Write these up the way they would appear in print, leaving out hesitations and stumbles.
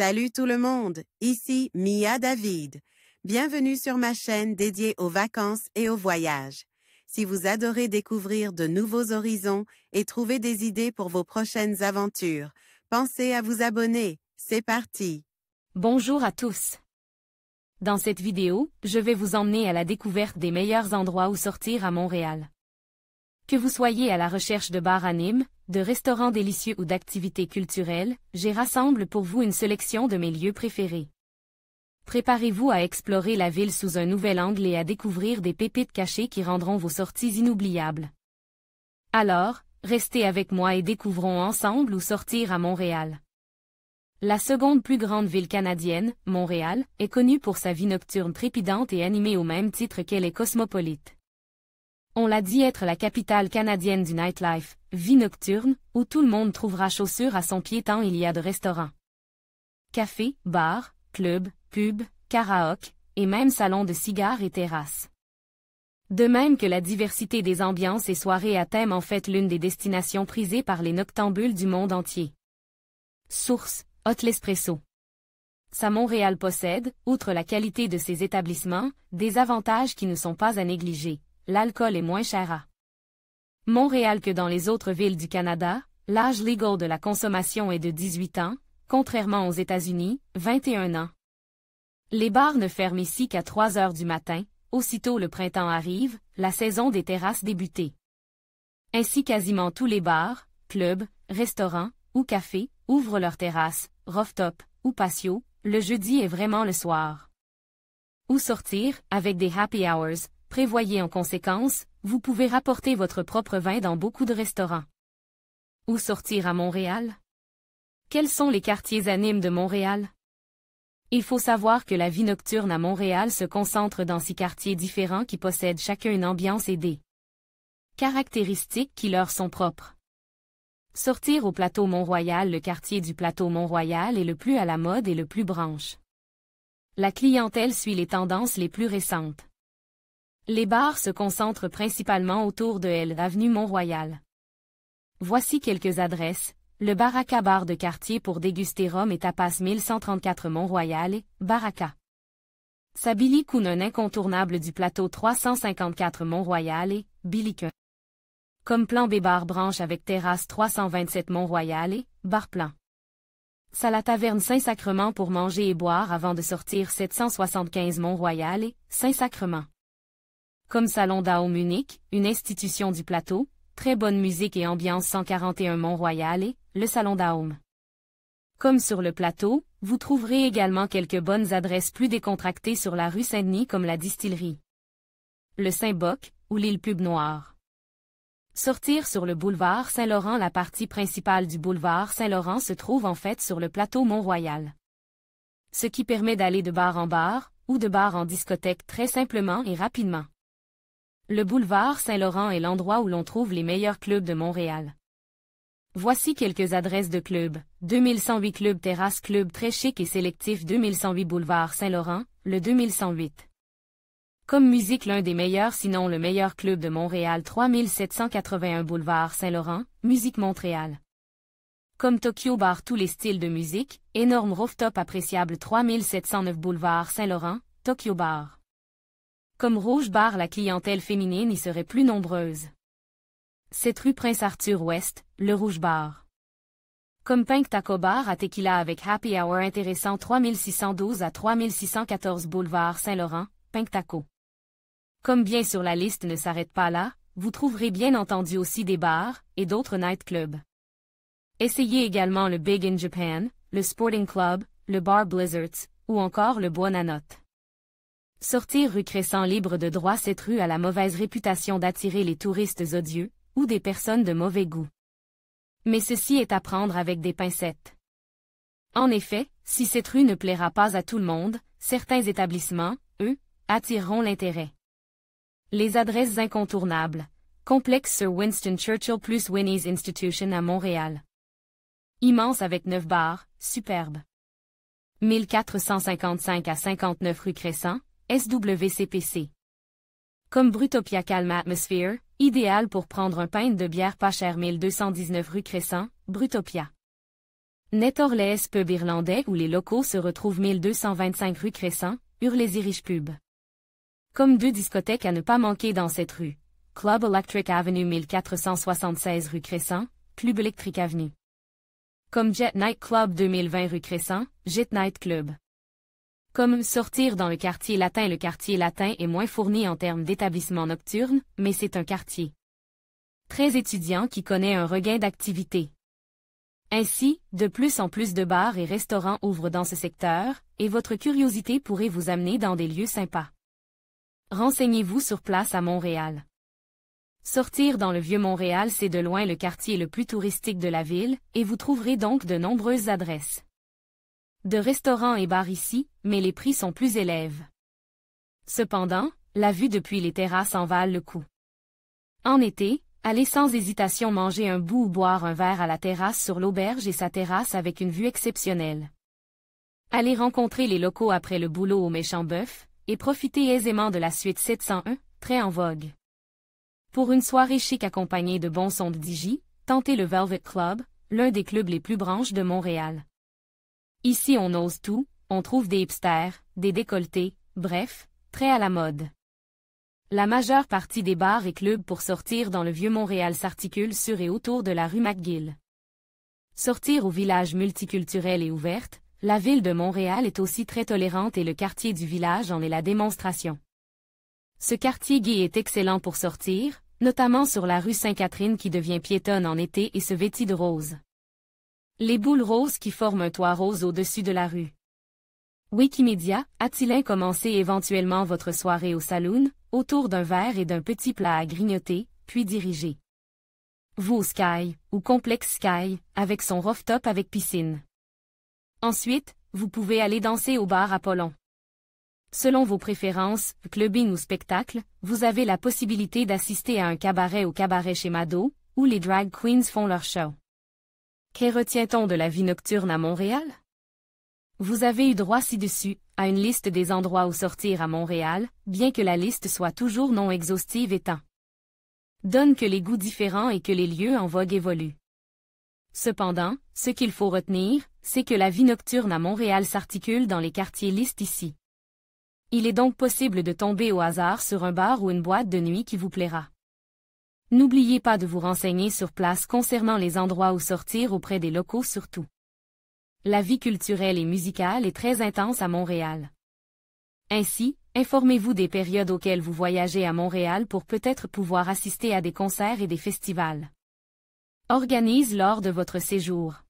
Salut tout le monde, ici Mia David. Bienvenue sur ma chaîne dédiée aux vacances et aux voyages. Si vous adorez découvrir de nouveaux horizons et trouver des idées pour vos prochaines aventures, pensez à vous abonner. C'est parti! Bonjour à tous. Dans cette vidéo, je vais vous emmener à la découverte des meilleurs endroits où sortir à Montréal. Que vous soyez à la recherche de bars animes, de restaurants délicieux ou d'activités culturelles, j'ai rassemble pour vous une sélection de mes lieux préférés. Préparez-vous à explorer la ville sous un nouvel angle et à découvrir des pépites cachées qui rendront vos sorties inoubliables. Alors, restez avec moi et découvrons ensemble où sortir à Montréal. La seconde plus grande ville canadienne, Montréal, est connue pour sa vie nocturne trépidante et animée au même titre qu'elle est cosmopolite. On l'a dit être la capitale canadienne du nightlife, vie nocturne, où tout le monde trouvera chaussures à son pied tant il y a de restaurants. Cafés, bars, clubs, pubs, karaoke, et même salons de cigares et terrasses. De même que la diversité des ambiances et soirées à thème en fait l'une des destinations prisées par les noctambules du monde entier. Source, Hot l'Espresso. Ça Montréal possède, outre la qualité de ses établissements, des avantages qui ne sont pas à négliger. L'alcool est moins cher à Montréal que dans les autres villes du Canada, l'âge légal de la consommation est de 18 ans, contrairement aux États-Unis, 21 ans. Les bars ne ferment ici qu'à 3 heures du matin, aussitôt le printemps arrive, la saison des terrasses débutait. Ainsi quasiment tous les bars, clubs, restaurants ou cafés ouvrent leurs terrasses, rooftop ou patio, le jeudi est vraiment le soir. Où sortir, avec des happy hours. Prévoyez en conséquence, vous pouvez rapporter votre propre vin dans beaucoup de restaurants. Où sortir à Montréal? Quels sont les quartiers animes de Montréal? Il faut savoir que la vie nocturne à Montréal se concentre dans 6 quartiers différents qui possèdent chacun une ambiance et des caractéristiques qui leur sont propres. Sortir au plateau Mont-Royal. Le quartier du plateau Mont-Royal est le plus à la mode et le plus branche. La clientèle suit les tendances les plus récentes. Les bars se concentrent principalement autour de l'avenue Mont-Royal. Voici quelques adresses. Le Baraka Bar de quartier pour déguster rhum et tapas 1134 Mont-Royal et Baraka. Sa Billy Coon, un incontournable du plateau 354 Mont-Royal et Billy-Coon. Comme plan B bar branche avec terrasse 327 Mont-Royal et Bar Plan. Ça la taverne Saint-Sacrement pour manger et boire avant de sortir 775 Mont-Royal et Saint-Sacrement. Comme Salon d'Aume unique, une institution du plateau, très bonne musique et ambiance 141 Mont-Royal et le Salon d'Aume. Comme sur le plateau, vous trouverez également quelques bonnes adresses plus décontractées sur la rue Saint-Denis comme la Distillerie, le Saint-Boc ou l'île Pub Noire. Sortir sur le boulevard Saint-Laurent. La partie principale du boulevard Saint-Laurent se trouve en fait sur le plateau Mont-Royal. Ce qui permet d'aller de bar en bar, ou de bar en discothèque très simplement et rapidement. Le boulevard Saint-Laurent est l'endroit où l'on trouve les meilleurs clubs de Montréal. Voici quelques adresses de clubs. 2108 Club Terrasse, club très chic et sélectif. 2108 Boulevard Saint-Laurent, le 2108. Comme musique, l'un des meilleurs sinon le meilleur club de Montréal. 3781 Boulevard Saint-Laurent, Musique Montréal. Comme Tokyo Bar, tous les styles de musique, énorme rooftop appréciable. 3709 Boulevard Saint-Laurent, Tokyo Bar. Comme Rouge Bar, la clientèle féminine y serait plus nombreuse. 7 rue Prince-Arthur-Ouest, le Rouge Bar. Comme Pink Taco Bar à Tequila avec Happy Hour intéressant. 3612 à 3614 Boulevard Saint-Laurent, Pink Taco. Comme bien sûr la liste ne s'arrête pas là, vous trouverez bien entendu aussi des bars et d'autres nightclubs. Essayez également le Big in Japan, le Sporting Club, le Bar Blizzards, ou encore le Buona Notte. Sortir rue Crescent. Libre de droit. Cette rue a la mauvaise réputation d'attirer les touristes odieux, ou des personnes de mauvais goût. Mais ceci est à prendre avec des pincettes. En effet, si cette rue ne plaira pas à tout le monde, certains établissements, eux, attireront l'intérêt. Les adresses incontournables. Complexe Sir Winston Churchill plus Winnie's Institution à Montréal. Immense avec 9 bars, superbe. 1455 à 59 rue Crescent, SWCPC. Comme Brutopia Calm Atmosphere, idéal pour prendre un pint de bière pas cher. 1219 rue Crescent, Brutopia. Net-Orleans Pub irlandais où les locaux se retrouvent 1225 rue Crescent, Irish Pub. Comme 2 discothèques à ne pas manquer dans cette rue. Club Electric Avenue 1476 rue Crescent, Club Electric Avenue. Comme Jet Night Club 2020 rue Crescent, Jet Night Club. Comme sortir dans le quartier latin est moins fourni en termes d'établissement nocturne, mais c'est un quartier très étudiant qui connaît un regain d'activité. Ainsi, de plus en plus de bars et restaurants ouvrent dans ce secteur, et votre curiosité pourrait vous amener dans des lieux sympas. Renseignez-vous sur place à Montréal. Sortir dans le Vieux-Montréal, c'est de loin le quartier le plus touristique de la ville, et vous trouverez donc de nombreuses adresses de restaurants et bars ici, mais les prix sont plus élevés. Cependant, la vue depuis les terrasses en valent le coup. En été, allez sans hésitation manger un bout ou boire un verre à la terrasse sur l'auberge et sa terrasse avec une vue exceptionnelle. Allez rencontrer les locaux après le boulot au Méchant Bœuf, et profitez aisément de la suite 701, très en vogue. Pour une soirée chic accompagnée de bons sons de DJ, tentez le Velvet Club, l'un des clubs les plus branches de Montréal. Ici on ose tout, on trouve des hipsters, des décolletés, bref, très à la mode. La majeure partie des bars et clubs pour sortir dans le Vieux-Montréal s'articule sur et autour de la rue McGill. Sortir au village multiculturel et ouverte, la ville de Montréal est aussi très tolérante et le quartier du village en est la démonstration. Ce quartier gay est excellent pour sortir, notamment sur la rue Sainte-Catherine qui devient piétonne en été et se vêtit de rose. Les boules roses qui forment un toit rose au-dessus de la rue. Wikimedia, a-t-il commencé éventuellement votre soirée au saloon, autour d'un verre et d'un petit plat à grignoter, puis dirigé vous au Sky, ou Complexe Sky, avec son rooftop avec piscine. Ensuite, vous pouvez aller danser au bar Apollon. Selon vos préférences, clubbing ou spectacle, vous avez la possibilité d'assister à un cabaret au cabaret chez Mado, où les drag queens font leur show. Que retient-on de la vie nocturne à Montréal? Vous avez eu droit ci-dessus, à une liste des endroits où sortir à Montréal, bien que la liste soit toujours non exhaustive étant donne que les goûts différents et que les lieux en vogue évoluent. Cependant, ce qu'il faut retenir, c'est que la vie nocturne à Montréal s'articule dans les quartiers listés ici. Il est donc possible de tomber au hasard sur un bar ou une boîte de nuit qui vous plaira. N'oubliez pas de vous renseigner sur place concernant les endroits où sortir auprès des locaux surtout. La vie culturelle et musicale est très intense à Montréal. Ainsi, informez-vous des périodes auxquelles vous voyagez à Montréal pour peut-être pouvoir assister à des concerts et des festivals. Organise lors de votre séjour.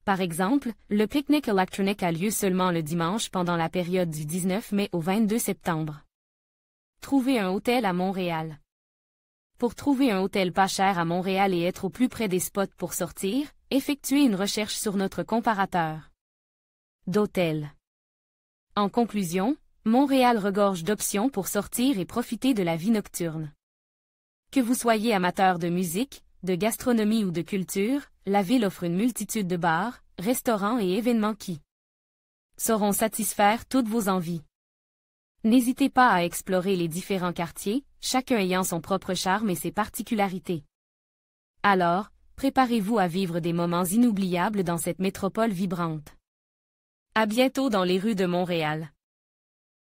Par exemple, le Picnic Electronic a lieu seulement le dimanche pendant la période du 19 mai au 22 septembre. Trouvez un hôtel à Montréal. Pour trouver un hôtel pas cher à Montréal et être au plus près des spots pour sortir, effectuez une recherche sur notre comparateur d'hôtels. En conclusion, Montréal regorge d'options pour sortir et profiter de la vie nocturne. Que vous soyez amateur de musique, de gastronomie ou de culture, la ville offre une multitude de bars, restaurants et événements qui sauront satisfaire toutes vos envies. N'hésitez pas à explorer les différents quartiers, chacun ayant son propre charme et ses particularités. Alors, préparez-vous à vivre des moments inoubliables dans cette métropole vibrante. À bientôt dans les rues de Montréal.